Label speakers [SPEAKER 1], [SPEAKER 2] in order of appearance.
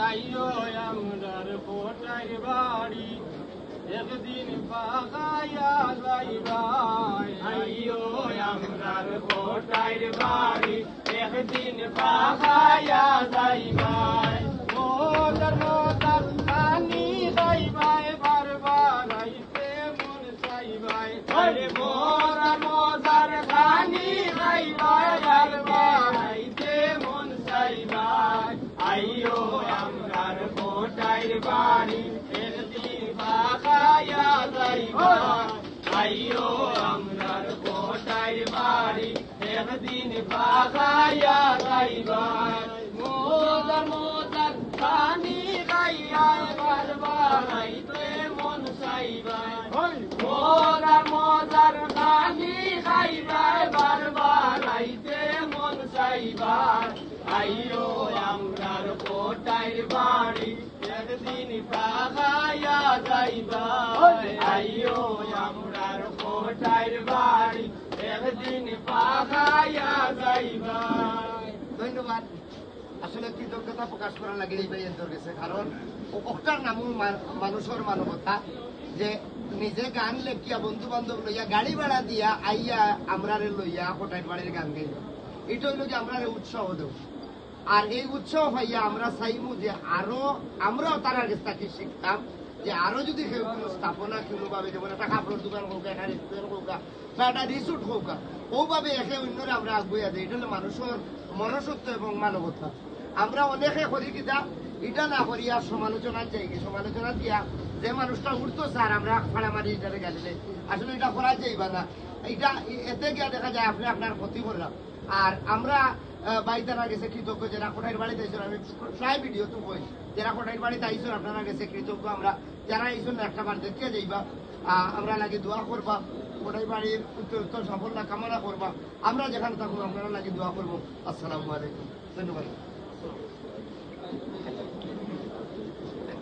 [SPEAKER 1] আইও আমরার কোটার বাড়ি একদিন পাগাইয়া যাইবাই আইও আমরার কোটার বাড়ি একদিন পাগাইয়া যাইবাই মোদার মোদার পানি যাইবাই বারবার আইতে মন চাইবাই আরে মোরা মোদার পানি যাইবাই বারবার আইতে মন চাইবাই আইও আমরার কোটার বাড়ি একদিন পাগাইয়া যাইবাই আইও আমরার কোটার বাড়ি একদিন পাগাইয়া যাইবাই মোদার মোদার পানি গাইয়া বারবার আইতে মন চাইবাই মোদার মোদার পানি খাইবাই বারবার আইতে মন চাইবাই আইও আমরার কোটার বাড়ি একদিন পাগাইয়া যাইবাই আইও আমরার কোটার বাড়ি একদিন পাগাইয়া যাইবাই।
[SPEAKER 2] ধন্যবাদ। আসলে কৃতজ্ঞতা প্রকাশ করা লাগে এই ভাইয়ের কাছে, কারণ ওটার নামও মানুষের মানবতা, যে নিজে গান লেখিয়া বন্ধু বান্ধব লইয়া গাড়ি ভাড়া দিয়া আইয়া আমরারে লইয়া কোটাইট বাড়ির গান গাইল, এটা হইল যে আমরা উৎসাহ দেব। আর এই উৎসাহ হইয়া আমরা চাইমু যে আরো আমরাও তার আগে তাকে শিখতাম যে আরো যদি কেউ কোনো স্থাপনা কোনোভাবে যেমন একটা কাপড়ের দোকান হোক, একটা রেস্টুরেন্ট হোক বা একটা রিসোর্ট হোক, ওভাবে একে অন্যরা আমরা আগুয়া দিই। এটা হলো মানুষের মনুষ্যত্ব এবং মানবতা। আমরা অনেকে করি কিতা এটা না করিয়া সমালোচনা চাই, সমালোচনা দিয়া যে মানুষটা উঠতো স্যার আমরা ফাড়ামারি এটারে গেলে আসলে এটা করা যাইবা না, এটা এতে গিয়া দেখা যায় আপনি আপনার ক্ষতি করলাম। আর আমরা বাইতারা গেছে কৃতজ্ঞ, যারা কোটাইর বাড়িতে আইসুন, আমি প্রায় ভিডিও তো কই যারা কোটাইর বাড়িতে আইসুন আপনারা গেছে কৃতজ্ঞ। আমরা যারা আইসুন একটা বার দেখিয়ে যাইবা, আমরা লাগে দোয়া করবা, কোটাই বাড়ির উত্তর সাফল্য কামনা করবা। আমরা যেখানে থাকবো আপনারা লাগে দোয়া করবো। আসসালামু আলাইকুম, ধন্যবাদ।